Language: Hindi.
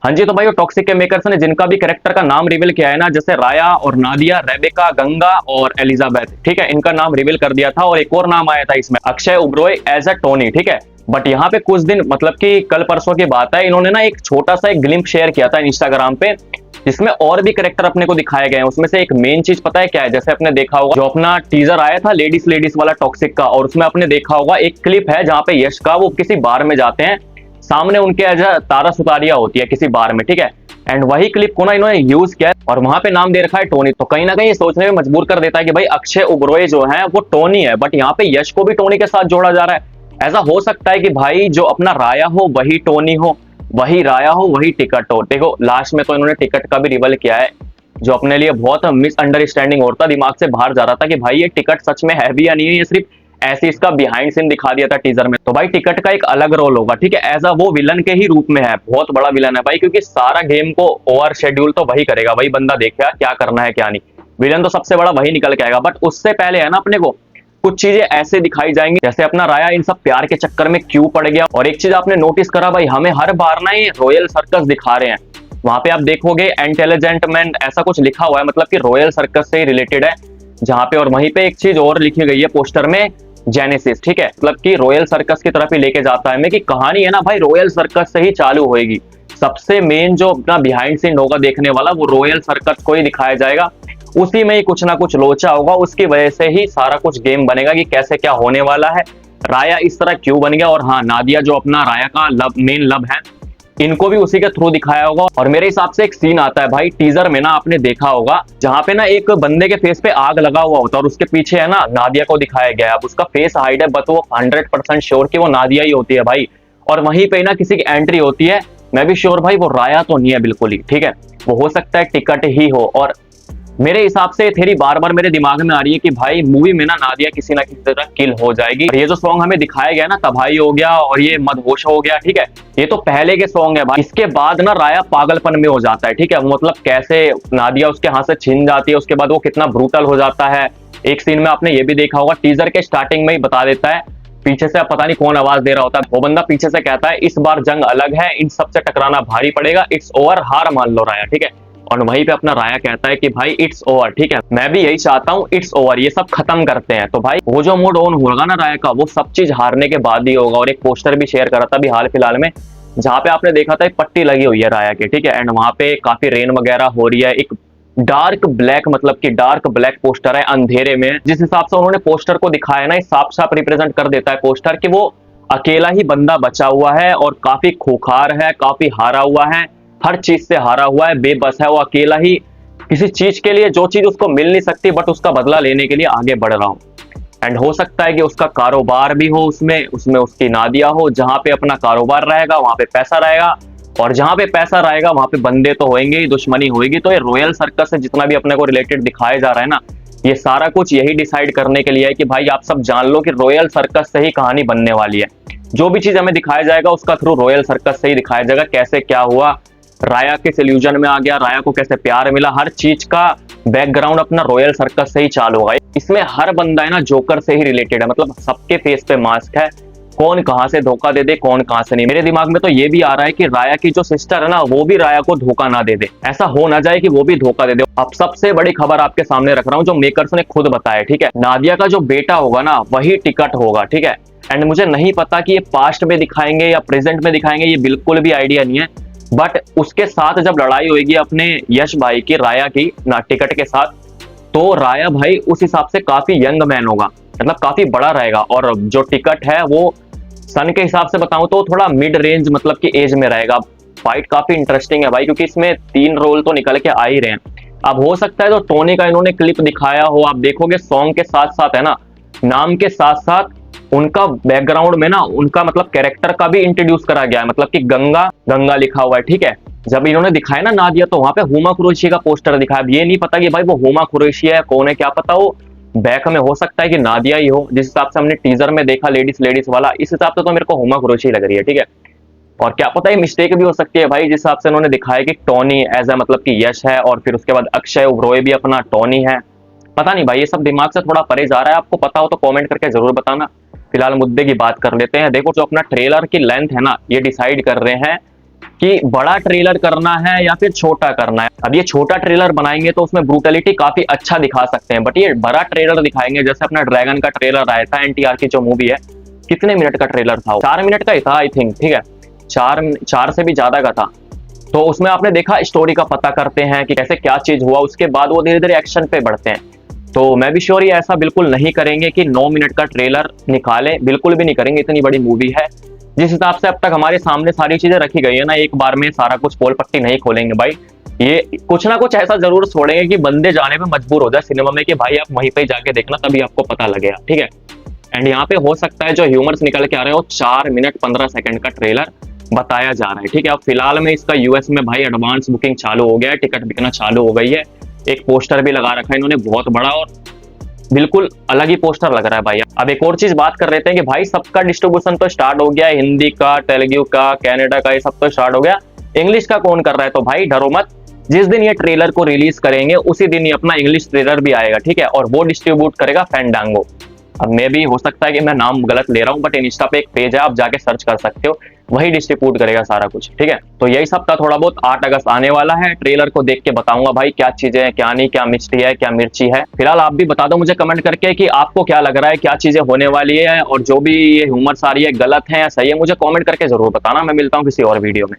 हाँ जी, तो भाई वो टॉक्सिक के मेकर्स ने जिनका भी कैरेक्टर का नाम रिवील किया है ना, जैसे राया और नादिया, रेबेका, गंगा और एलिजाबेथ, ठीक है, इनका नाम रिवील कर दिया था। और एक और नाम आया था इसमें, अक्षय उब्रोय एज अ टोनी, ठीक है। बट यहाँ पे कुछ दिन मतलब कि कल परसों की बात है, इन्होंने ना एक छोटा सा एक ग्लिम्प शेयर किया था इंस्टाग्राम पे, जिसमें और भी कैरेक्टर अपने को दिखाए गए हैं। उसमें से एक मेन चीज पता है क्या है, जैसे आपने देखा होगा जो अपना टीजर आया था लेडीज लेडीज वाला टॉक्सिक का, और उसमें आपने देखा होगा एक क्लिप है जहां पे यश का वो किसी बार में जाते हैं, सामने उनके एज तारा सुतारिया होती है किसी बार में, ठीक है। एंड वही क्लिप को ना इन्होंने यूज किया और वहां पे नाम दे रखा है टोनी। तो कहीं ना कहीं ये सोचने में मजबूर कर देता है कि भाई अक्षय उबरोय जो है वो टोनी है, बट यहाँ पे यश को भी टोनी के साथ जोड़ा जा रहा है। ऐसा हो सकता है कि भाई जो अपना राया हो वही टोनी हो, वही राया हो वही टिकट हो। देखो लास्ट में तो इन्होंने टिकट का भी रिवल किया है, जो अपने लिए बहुत मिसअंडरस्टैंडिंग होता, दिमाग से बाहर जा रहा था कि भाई ये टिकट सच में है भी या नहीं है, ये सिर्फ ऐसे इसका बिहाइंड सीन दिखा दिया था टीजर में। तो भाई टिकट का एक अलग रोल होगा, ठीक है, एज अ वो विलन के ही रूप में है, बहुत बड़ा विलन है भाई, क्योंकि सारा गेम को ओवर शेड्यूल तो वही करेगा, वही बंदा देखेगा क्या करना है क्या नहीं। विलन तो सबसे बड़ा वही निकल के आएगा। बट उससे पहले है ना अपने को कुछ चीजें ऐसे दिखाई जाएंगी, जैसे अपना राया इन सब प्यार के चक्कर में क्यों पड़ गया। और एक चीज आपने नोटिस करा भाई, हमें हर बार ना ये रॉयल सर्कस दिखा रहे हैं, वहां पे आप देखोगे इंटेलिजेंट मैन ऐसा कुछ लिखा हुआ है, मतलब कि रॉयल सर्कस से ही रिलेटेड है जहां पे। और वहीं पे एक चीज और लिखी गई है पोस्टर में, जेनेसिस, ठीक है, मतलब कि रॉयल सर्कस की तरफ ही लेके जाता है हमें, कि कहानी है ना भाई रॉयल सर्कस से ही चालू होएगी। सबसे मेन जो अपना बिहाइंड सीन होगा देखने वाला, वो रॉयल सर्कस को ही दिखाया जाएगा, उसी में ही कुछ ना कुछ लोचा होगा, उसकी वजह से ही सारा कुछ गेम बनेगा कि कैसे क्या होने वाला है, राया इस तरह क्यों बन गया। और हाँ, नादिया जो अपना राया का लव मेन लव है, इनको भी उसी के थ्रू दिखाया होगा। और मेरे हिसाब से एक सीन आता है भाई टीजर में ना, आपने देखा होगा जहां पे ना एक बंदे के फेस पे आग लगा हुआ होता है और उसके पीछे है ना नादिया को दिखाया गया है। अब उसका फेस हाइड है, बट वो 100% श्योर कि वो नादिया ही होती है भाई। और वहीं पे ना किसी की एंट्री होती है, मैं भी श्योर भाई वो राया तो नहीं है बिल्कुल ही, ठीक है, वो हो सकता है टिकट ही हो। और मेरे हिसाब से थेरी बार बार मेरे दिमाग में आ रही है कि भाई मूवी में ना नादिया किसी ना किसी तरह किल हो जाएगी। और ये जो सॉन्ग हमें दिखाया गया ना, तबाही हो गया और ये मदहोश हो गया, ठीक है, ये तो पहले के सॉन्ग है भाई। इसके बाद ना राया पागलपन में हो जाता है, ठीक है, मतलब कैसे नादिया उसके हाथ से छिन जाती है, उसके बाद वो कितना ब्रूटल हो जाता है। एक सीन में आपने ये भी देखा होगा, टीजर के स्टार्टिंग में ही बता देता है, पीछे से पता नहीं कौन आवाज दे रहा होता है, वो बंदा पीछे से कहता है इस बार जंग अलग है, इन सबसे टकराना भारी पड़ेगा, इट्स ओवर, हार मान लो राया, ठीक है। और वहीं पे अपना राया कहता है कि भाई इट्स ओवर, ठीक है, मैं भी यही चाहता हूँ, इट्स ओवर, ये सब खत्म करते हैं। तो भाई वो जो मूड ऑन होगा ना राया का, वो सब चीज हारने के बाद ही होगा। और एक पोस्टर भी शेयर करा था अभी हाल फिलहाल में, जहां पे आपने देखा था एक पट्टी लगी हुई है राया की, ठीक है, एंड वहां पे काफी रेन वगैरह हो रही है, एक डार्क ब्लैक, मतलब कि डार्क ब्लैक पोस्टर है अंधेरे में। जिस हिसाब से उन्होंने पोस्टर को दिखाया ना, साफ साफ रिप्रेजेंट कर देता है पोस्टर कि वो अकेला ही बंदा बचा हुआ है और काफी खूंखार है, काफी हारा हुआ है, हर चीज से हारा हुआ है, बेबस है, वो अकेला ही किसी चीज के लिए, जो चीज उसको मिल नहीं सकती, बट उसका बदला लेने के लिए आगे बढ़ रहा हूं। एंड हो सकता है कि उसका कारोबार भी हो, उसमें उसमें उसकी नादिया हो, जहां पे अपना कारोबार रहेगा वहां पे पैसा रहेगा, और जहां पे पैसा रहेगा वहां पे बंदे तो होंगे ही, दुश्मनी होगी। तो ये रॉयल सर्कस से जितना भी अपने को रिलेटेड दिखाया जा रहा है ना, ये सारा कुछ यही डिसाइड करने के लिए है कि भाई आप सब जान लो कि रॉयल सर्कस से ही कहानी बनने वाली है। जो भी चीज हमें दिखाया जाएगा उसका थ्रू रॉयल सर्कस से ही दिखाया जाएगा, कैसे क्या हुआ, राया किस इल्यूजन में आ गया, राया को कैसे प्यार मिला, हर चीज का बैकग्राउंड अपना रॉयल सर्कस से ही चालू होगा। इसमें हर बंदा है ना जोकर से ही रिलेटेड है, मतलब सबके फेस पे मास्क है, कौन कहां से धोखा दे दे, कौन कहां से नहीं। मेरे दिमाग में तो ये भी आ रहा है कि राया की जो सिस्टर है ना, वो भी राया को धोखा ना दे दे, ऐसा हो ना जाए कि वो भी धोखा दे दे। अब सबसे बड़ी खबर आपके सामने रख रहा हूं, जो मेकर्स ने खुद बताया, ठीक है, नादिया का जो बेटा होगा ना वही टिकट होगा, ठीक है। एंड मुझे नहीं पता कि ये पास्ट में दिखाएंगे या प्रेजेंट में दिखाएंगे, ये बिल्कुल भी आइडिया नहीं है। बट उसके साथ जब लड़ाई होगी अपने यश भाई की, राया की ना टिकट के साथ, तो राया भाई उस हिसाब से काफी यंग मैन होगा, मतलब काफी बड़ा रहेगा। और जो टिकट है वो सन के हिसाब से बताऊं तो थोड़ा मिड रेंज मतलब की एज में रहेगा। फाइट काफी इंटरेस्टिंग है भाई, क्योंकि इसमें 3 रोल तो निकल के आ ही रहे हैं। अब हो सकता है तो टोनी का इन्होंने क्लिप दिखाया हो, आप देखोगे सॉन्ग के साथ साथ है ना, नाम के साथ साथ उनका बैकग्राउंड में ना उनका मतलब कैरेक्टर का भी इंट्रोड्यूस करा गया है, मतलब कि गंगा गंगा लिखा हुआ है, ठीक है। जब इन्होंने दिखाया ना नादिया, तो वहां पे हुमा कुरैशी का पोस्टर दिखाया। अब ये नहीं पता कि भाई वो हुमा कुरैशी है कौन है, क्या पता वो बैक में हो सकता है कि नादिया ही हो, जिस हिसाब से हमने टीजर में देखा लेडीज लेडीज वाला, इस हिसाब से तो मेरे को हुमा कुरैशी लग रही है, ठीक है। और क्या पता ये मिस्टेक भी हो सकती है भाई, जिस हिसाब से उन्होंने दिखाया कि टोनी एज ए मतलब कि यश है, और फिर उसके बाद अक्षय उब्रोय भी अपना टोनी है। पता नहीं भाई, ये सब दिमाग से थोड़ा परे जा रहा है, आपको पता हो तो कमेंट करके जरूर बताना। फिलहाल मुद्दे की बात कर लेते हैं। देखो जो अपना ट्रेलर की लेंथ है ना, ये डिसाइड कर रहे हैं कि बड़ा ट्रेलर करना है या फिर छोटा करना है। अब ये छोटा ट्रेलर बनाएंगे तो उसमें ब्रूटलिटी काफी अच्छा दिखा सकते हैं, बट ये बड़ा ट्रेलर दिखाएंगे, जैसे अपना ड्रैगन का ट्रेलर आया था एनटीआर की जो मूवी है, कितने मिनट का ट्रेलर था, 4 मिनट का ही था आई थिंक, ठीक है, चार से भी ज्यादा का था। तो उसमें आपने देखा स्टोरी का पता करते हैं कि कैसे क्या चीज हुआ, उसके बाद वो धीरे धीरे एक्शन पे बढ़ते हैं। तो मैं भी श्योर ये ऐसा बिल्कुल नहीं करेंगे कि 9 मिनट का ट्रेलर निकालें, बिल्कुल भी नहीं करेंगे, इतनी बड़ी मूवी है। जिस हिसाब से अब तक हमारे सामने सारी चीजें रखी गई है ना, एक बार में सारा कुछ पोल पट्टी नहीं खोलेंगे भाई, ये कुछ ना कुछ ऐसा जरूर छोड़ेंगे कि बंदे जाने पे मजबूर हो जाए सिनेमा में कि भाई आप वहीं पे जाके देखना, तभी आपको पता लगेगा, ठीक है। एंड यहाँ पे हो सकता है जो ह्यूमर्स निकल के आ रहे हो 4 मिनट 15 सेकंड का ट्रेलर बताया जा रहा है, ठीक है। अब फिलहाल में इसका यूएस में भाई एडवांस बुकिंग चालू हो गया है, टिकट बिकना चालू हो गई है, एक पोस्टर भी लगा रखा है इन्होंने बहुत बड़ा, और बिल्कुल अलग ही पोस्टर लग रहा है भाई। अब एक और चीज बात कर रहे थे कि भाई सबका डिस्ट्रीब्यूशन तो स्टार्ट हो गया है, हिंदी का, तेलुगु का, कनाडा का, ये सब तो स्टार्ट हो गया, इंग्लिश का कौन कर रहा है? तो भाई डरो मत, जिस दिन ये ट्रेलर को रिलीज करेंगे उसी दिन ही अपना इंग्लिश ट्रेलर भी आएगा, ठीक है, और वो डिस्ट्रीब्यूट करेगा फैंडांगो। अब मे भी हो सकता है कि मैं नाम गलत ले रहा हूँ, बट इंस्टा पे एक पेज है, आप जाके सर्च कर सकते हो, वही डिस्ट्रीब्यूट करेगा सारा कुछ, ठीक है। तो यही सब था थोड़ा बहुत, 8 अगस्त आने वाला है, ट्रेलर को देख के बताऊंगा भाई क्या चीजें हैं, क्या नहीं, क्या मिर्ची है, क्या मिर्ची है। फिलहाल आप भी बता दो मुझे कमेंट करके कि आपको क्या लग रहा है, क्या चीजें होने वाली है, और जो भी ये ह्यूमर सारी है गलत है या सही है, मुझे कॉमेंट करके जरूर बताना। मैं मिलता हूँ किसी और वीडियो में।